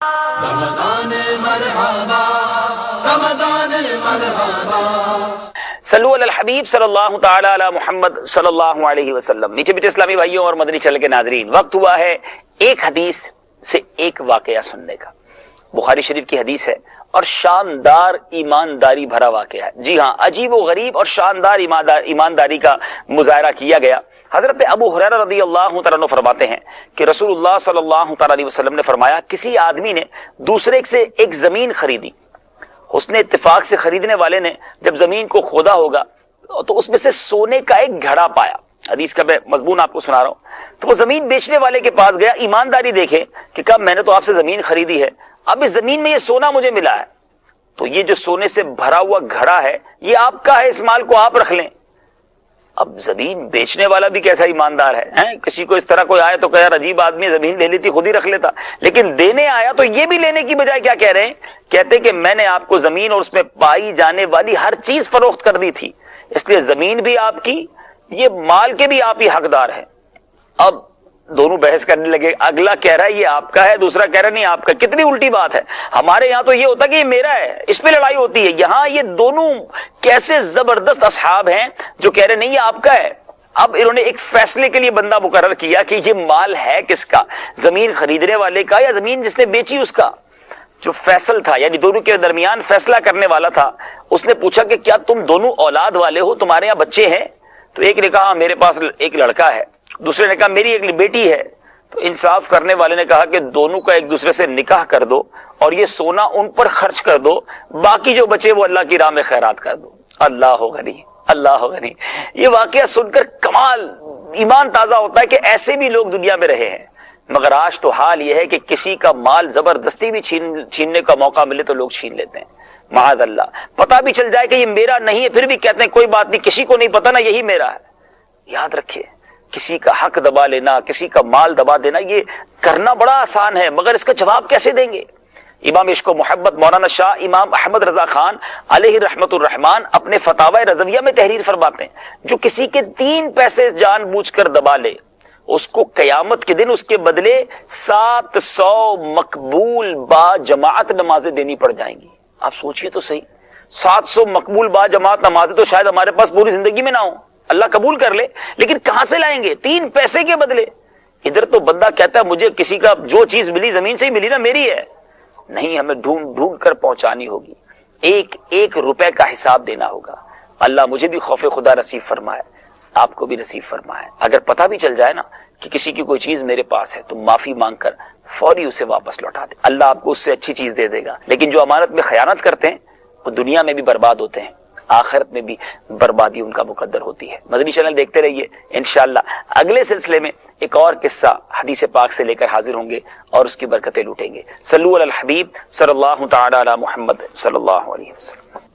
رمضان مرحبا رمضان مرحبا صلو علی الحبیب صلی اللہ تعالی علی محمد صلی اللہ علیہ وسلم۔ میٹھے میٹھے اسلامی بھائیوں اور مدنی چینل کے ناظرین، وقت ہوا ہے ایک حدیث سے ایک واقعہ سننے کا۔ بخاری شریف کی حدیث ہے اور شاندار ایمانداری بھرا واقعہ ہے۔ جی ہاں، عجیب و غریب اور شاندار ایمانداری کا مظاہرہ کیا گیا۔ حضرت ابو ہریرہ رضی اللہ تعالیٰ عنہ فرماتے ہیں کہ رسول اللہ صلی اللہ تعالیٰ علیہ وسلم نے فرمایا، کسی آدمی نے دوسرے سے ایک زمین خریدی، اس نے اتفاق سے خریدنے والے نے جب زمین کو کھودا ہوگا تو اس میں سے سونے کا ایک گھڑا پایا۔ حدیث کا میں مضمون آپ کو سنا رہا ہوں۔ تو وہ زمین بیچنے والے کے پاس گیا، ایمانداری دیکھے کہ کب میں نے تو آپ سے زمین خریدی ہے، اب اس زمین میں یہ سونا مجھے ملا ہے، تو یہ جو سونے سے بھرا ہوا گھڑا ہے یہ آپ کا ہے، اس مال کو آپ رکھ لیں۔ اب زمین بیچنے والا بھی کیسا ایماندار ہے، کسی کو اس طرح کوئی آئے تو کہ یار عجیب آدمی، زمین لے لیتی خود ہی رکھ لیتا، لیکن دینے آیا تو یہ بھی لینے کی بجائے کیا کہہ رہے ہیں، کہتے کہ میں نے آپ کو زمین اور اس میں پائی جانے والی ہر چیز فروخت کر دی تھی، اس لیے زمین بھی آپ کی، یہ مال کے بھی آپ ہی حقدار ہیں۔ اب دونوں بحث کرنے لگے، اگلا کہہ رہا ہے یہ آپ کا ہے، دوسرا کہہ رہا نہیں آپ کا۔ کتنی الٹی بات ہے، ہمارے یہاں تو یہ ہوتا کہ یہ میرا ہے، اس پہ لڑائی ہوتی ہے، یہاں یہ دونوں کیسے زبردست اصحاب ہیں جو کہہ رہے نہیں یہ آپ کا ہے۔ اب انہوں نے ایک فیصلے کے لیے بندہ مقرر کیا کہ یہ مال ہے کس کا، زمین خریدنے والے کا یا زمین جس نے بیچی اس کا۔ جو فیصل تھا یعنی دونوں کے درمیان فیصلہ کرنے والا تھا، اس نے پوچھا کہ کیا تم دونوں اولاد والے ہو، تمہارے یہاں بچے ہیں؟ تو ایک نے کہا میرے پاس ایک لڑکا ہے، دوسرے نے کہا میری ایک بیٹی ہے۔ تو انصاف کرنے والے نے کہا کہ دونوں کا ایک دوسرے سے نکاح کر دو اور یہ سونا ان پر خرچ کر دو، باقی جو بچے وہ اللہ کی راہ میں خیرات کر دو۔ اللہ غنی اللہ غنی۔ یہ واقعہ سن کر کمال ایمان تازہ ہوتا ہے کہ ایسے بھی لوگ دنیا میں رہے ہیں، مگر آج تو حال یہ ہے کہ کسی کا مال زبردستی بھی چھیننے کا موقع ملے تو لوگ چھین لیتے ہیں، معاذ اللہ۔ پتہ بھی چل جائے کہ یہ میرا نہیں ہے پھر بھی کہتے ہیں کوئی بات نہیں، کسی کو نہیں پتا نا یہی میرا ہے۔ یاد رکھیے، کسی کا حق دبا لینا، کسی کا مال دبا دینا، یہ کرنا بڑا آسان ہے، مگر اس کا جواب کیسے دیں گے؟ امام عشق و محبت مولانا شاہ امام احمد رضا خان علیہ رحمت الرحمان اپنے فتاوی رضویہ میں تحریر فرماتے ہیں، جو کسی کے 3 پیسے جان بوجھ کر دبا لے، اس کو قیامت کے دن اس کے بدلے 700 مقبول با جماعت نمازیں دینی پڑ جائیں گی۔ آپ سوچئے تو صحیح، 700 مقبول با جماعت نمازیں تو شاید ہمارے پاس پوری زندگی میں نہ ہوں، اللہ قبول کر لے، لیکن کہاں سے لائیں گے 3 پیسے کے بدلے؟ ادھر تو بندہ کہتا ہے مجھے کسی کا جو چیز ملی زمین سے ہی ملی نا، میری ہے، نہیں، ہمیں ڈھونڈ کر پہنچانی ہوگی، ایک روپے کا حساب دینا ہوگا۔ اللہ مجھے بھی خوف خدا نصیب فرمائے، آپ کو بھی نصیب فرمائے۔ اگر پتہ بھی چل جائے نا کہ کسی کی کوئی چیز میرے پاس ہے تو معافی مانگ کر فوری اسے واپس لوٹا دے، اللہ آپ کو اس سے اچھی چیز دے دے گا۔ لیکن جو امانت میں خیانت کرتے ہیں وہ دنیا میں بھی برباد ہوتے ہیں، آخرت میں بھی بربادی ان کا مقدر ہوتی ہے۔ مدنی چینل دیکھتے رہیے، انشاءاللہ اگلے سلسلے میں ایک اور قصہ حدیث پاک سے لے کر حاضر ہوں گے اور اس کی برکتیں لوٹیں گے۔ صلو علی الحبیب صلی اللہ تعالی علی محمد صلی اللہ علیہ وسلم۔